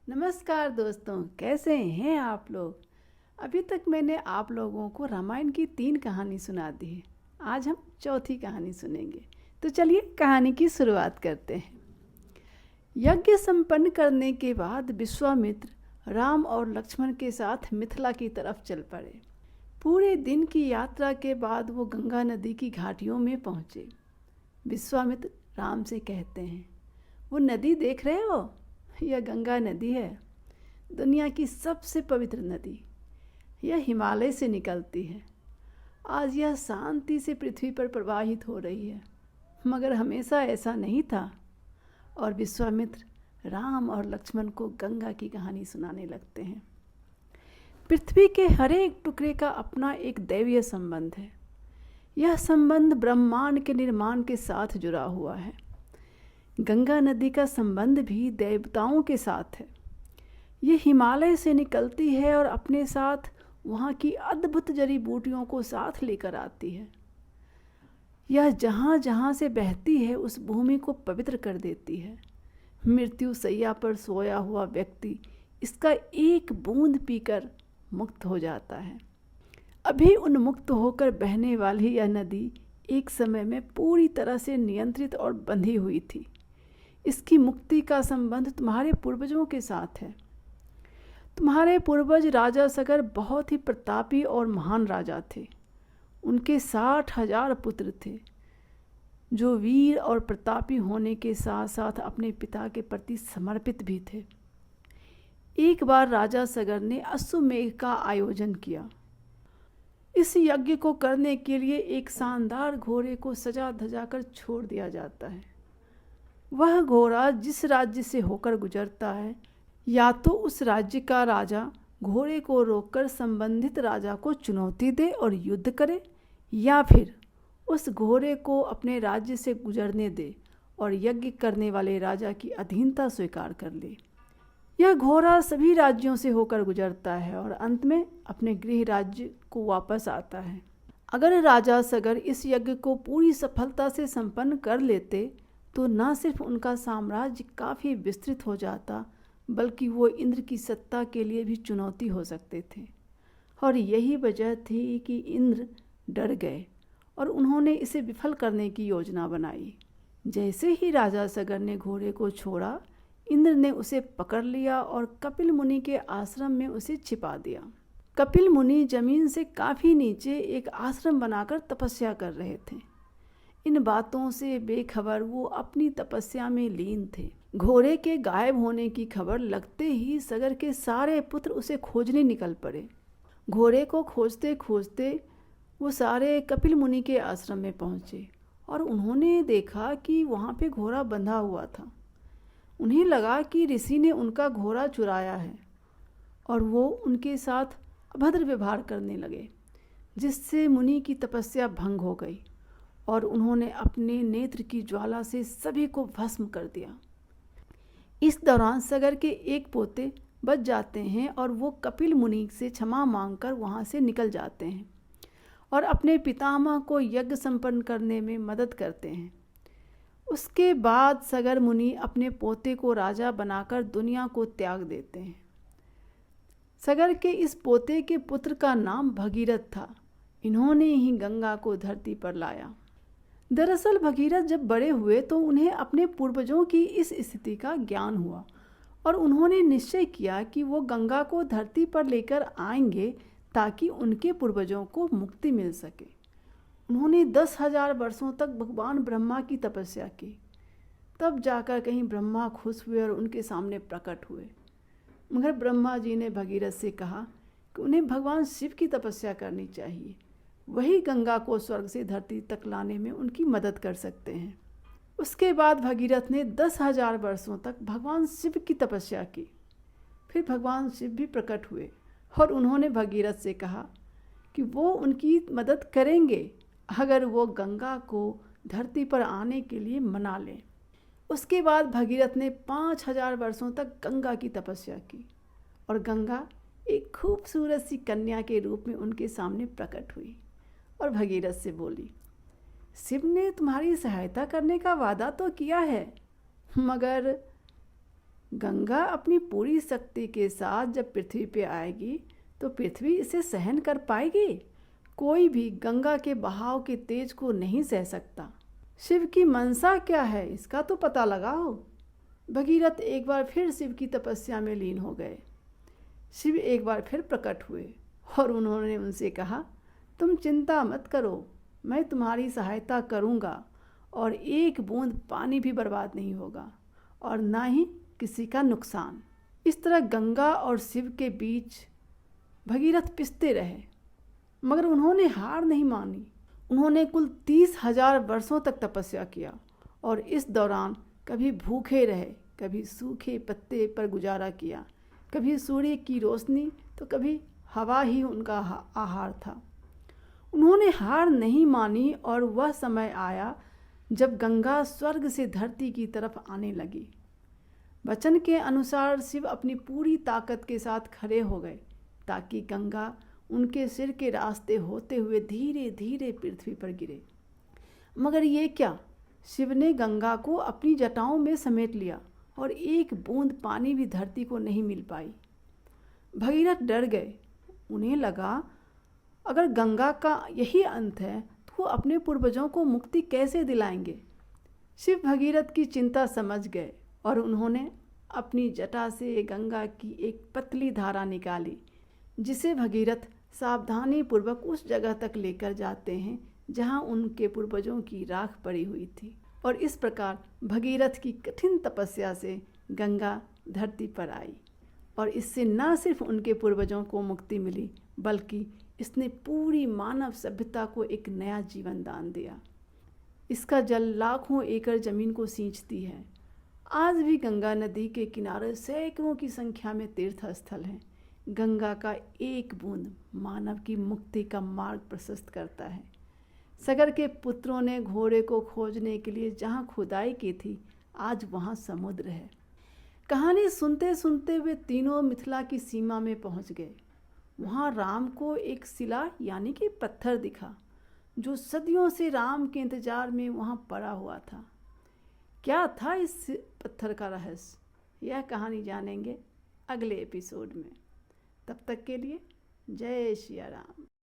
नमस्कार दोस्तों, कैसे हैं आप लोग। अभी तक मैंने आप लोगों को रामायण की 3 कहानी सुना दी है। आज हम चौथी कहानी सुनेंगे। तो चलिए कहानी की शुरुआत करते हैं। यज्ञ संपन्न करने के बाद विश्वामित्र राम और लक्ष्मण के साथ मिथिला की तरफ चल पड़े। पूरे दिन की यात्रा के बाद वो गंगा नदी की घाटियों में पहुँचे। विश्वामित्र राम से कहते हैं, वो नदी देख रहे हो, यह गंगा नदी है, दुनिया की सबसे पवित्र नदी। यह हिमालय से निकलती है। आज यह शांति से पृथ्वी पर प्रवाहित हो रही है, मगर हमेशा ऐसा नहीं था। और विश्वामित्र राम और लक्ष्मण को गंगा की कहानी सुनाने लगते हैं। पृथ्वी के हर एक टुकड़े का अपना एक दैवीय संबंध है। यह संबंध ब्रह्मांड के निर्माण के साथ जुड़ा हुआ है। गंगा नदी का संबंध भी देवताओं के साथ है। ये हिमालय से निकलती है और अपने साथ वहाँ की अद्भुत जड़ी बूटियों को साथ लेकर आती है। यह जहाँ जहाँ से बहती है उस भूमि को पवित्र कर देती है। मृत्यु शैया पर सोया हुआ व्यक्ति इसका एक बूंद पीकर मुक्त हो जाता है। अभी उन्मुक्त होकर बहने वाली यह नदी एक समय में पूरी तरह से नियंत्रित और बंधी हुई थी। इसकी मुक्ति का संबंध तुम्हारे पूर्वजों के साथ है। तुम्हारे पूर्वज राजा सगर बहुत ही प्रतापी और महान राजा थे। उनके 60,000 पुत्र थे, जो वीर और प्रतापी होने के साथ साथ अपने पिता के प्रति समर्पित भी थे। एक बार राजा सगर ने अश्वमेध का आयोजन किया। इस यज्ञ को करने के लिए एक शानदार घोड़े को सजा धजा कर छोड़ दिया जाता है। वह घोड़ा जिस राज्य से होकर गुजरता है, या तो उस राज्य का राजा घोड़े को रोककर संबंधित राजा को चुनौती दे और युद्ध करे, या फिर उस घोड़े को अपने राज्य से गुजरने दे और यज्ञ करने वाले राजा की अधीनता स्वीकार कर ले। यह घोड़ा सभी राज्यों से होकर गुजरता है और अंत में अपने गृह राज्य को वापस आता है। अगर राजा सगर इस यज्ञ को पूरी सफलता से संपन्न कर लेते तो न सिर्फ उनका साम्राज्य काफ़ी विस्तृत हो जाता, बल्कि वो इंद्र की सत्ता के लिए भी चुनौती हो सकते थे। और यही वजह थी कि इंद्र डर गए और उन्होंने इसे विफल करने की योजना बनाई। जैसे ही राजा सगर ने घोड़े को छोड़ा, इंद्र ने उसे पकड़ लिया और कपिल मुनि के आश्रम में उसे छिपा दिया। कपिल मुनि जमीन से काफ़ी नीचे एक आश्रम बनाकर तपस्या कर रहे थे। इन बातों से बेखबर वो अपनी तपस्या में लीन थे। घोड़े के गायब होने की खबर लगते ही सगर के सारे पुत्र उसे खोजने निकल पड़े। घोड़े को खोजते खोजते वो सारे कपिल मुनि के आश्रम में पहुँचे और उन्होंने देखा कि वहाँ पे घोड़ा बंधा हुआ था। उन्हें लगा कि ऋषि ने उनका घोड़ा चुराया है और वो उनके साथ अभद्र व्यवहार करने लगे, जिससे मुनि की तपस्या भंग हो गई और उन्होंने अपने नेत्र की ज्वाला से सभी को भस्म कर दिया। इस दौरान सगर के एक पोते बच जाते हैं और वो कपिल मुनि से क्षमा मांगकर वहाँ से निकल जाते हैं और अपने पितामह को यज्ञ संपन्न करने में मदद करते हैं। उसके बाद सगर मुनि अपने पोते को राजा बनाकर दुनिया को त्याग देते हैं। सगर के इस पोते के पुत्र का नाम भगीरथ था। इन्होंने ही गंगा को धरती पर लाया। दरअसल भगीरथ जब बड़े हुए तो उन्हें अपने पूर्वजों की इस स्थिति का ज्ञान हुआ और उन्होंने निश्चय किया कि वो गंगा को धरती पर लेकर आएंगे ताकि उनके पूर्वजों को मुक्ति मिल सके। उन्होंने 10,000 वर्षों तक भगवान ब्रह्मा की तपस्या की। तब जाकर कहीं ब्रह्मा खुश हुए और उनके सामने प्रकट हुए। मगर ब्रह्मा जी ने भगीरथ से कहा कि उन्हें भगवान शिव की तपस्या करनी चाहिए। वही गंगा को स्वर्ग से धरती तक लाने में उनकी मदद कर सकते हैं। उसके बाद भगीरथ ने 10,000 वर्षों तक भगवान शिव की तपस्या की। फिर भगवान शिव भी प्रकट हुए और उन्होंने भगीरथ से कहा कि वो उनकी मदद करेंगे अगर वो गंगा को धरती पर आने के लिए मना लें। उसके बाद भगीरथ ने 5,000 वर्षों तक गंगा की तपस्या की और गंगा एक खूबसूरत सी कन्या के रूप में उनके सामने प्रकट हुई और भगीरथ से बोली, शिव ने तुम्हारी सहायता करने का वादा तो किया है, मगर गंगा अपनी पूरी शक्ति के साथ जब पृथ्वी पे आएगी तो पृथ्वी इसे सहन कर पाएगी? कोई भी गंगा के बहाव के तेज को नहीं सह सकता। शिव की मनसा क्या है, इसका तो पता लगाओ। भगीरथ एक बार फिर शिव की तपस्या में लीन हो गए। शिव एक बार फिर प्रकट हुए और उन्होंने उनसे कहा, तुम चिंता मत करो, मैं तुम्हारी सहायता करूँगा और एक बूंद पानी भी बर्बाद नहीं होगा और ना ही किसी का नुकसान। इस तरह गंगा और शिव के बीच भगीरथ पिसते रहे, मगर उन्होंने हार नहीं मानी। उन्होंने कुल 30,000 वर्षों तक तपस्या किया और इस दौरान कभी भूखे रहे, कभी सूखे पत्ते पर गुजारा किया, कभी सूर्य की रोशनी तो कभी हवा ही उनका आहार था। उन्होंने हार नहीं मानी और वह समय आया जब गंगा स्वर्ग से धरती की तरफ आने लगी। वचन के अनुसार शिव अपनी पूरी ताकत के साथ खड़े हो गए ताकि गंगा उनके सिर के रास्ते होते हुए धीरे धीरे पृथ्वी पर गिरे। मगर ये क्या, शिव ने गंगा को अपनी जटाओं में समेट लिया और एक बूंद पानी भी धरती को नहीं मिल पाई। भगीरथ डर गए। उन्हें लगा, अगर गंगा का यही अंत है तो वो अपने पूर्वजों को मुक्ति कैसे दिलाएंगे। शिव भगीरथ की चिंता समझ गए और उन्होंने अपनी जटा से गंगा की एक पतली धारा निकाली, जिसे भगीरथ सावधानी पूर्वक उस जगह तक लेकर जाते हैं जहां उनके पूर्वजों की राख पड़ी हुई थी। और इस प्रकार भगीरथ की कठिन तपस्या से गंगा धरती पर आई और इससे न सिर्फ उनके पूर्वजों को मुक्ति मिली, बल्कि इसने पूरी मानव सभ्यता को एक नया जीवन दान दिया। इसका जल लाखों एकड़ जमीन को सींचती है। आज भी गंगा नदी के किनारे सैकड़ों की संख्या में तीर्थ स्थल हैं। गंगा का एक बूंद मानव की मुक्ति का मार्ग प्रशस्त करता है। सगर के पुत्रों ने घोड़े को खोजने के लिए जहाँ खुदाई की थी, आज वहाँ समुद्र है। कहानी सुनते सुनते वे तीनों मिथिला की सीमा में पहुँच गए। वहाँ राम को एक शिला यानी कि पत्थर दिखा, जो सदियों से राम के इंतजार में वहाँ पड़ा हुआ था। क्या था इस पत्थर का रहस्य, यह कहानी जानेंगे अगले एपिसोड में। तब तक के लिए जय श्री राम।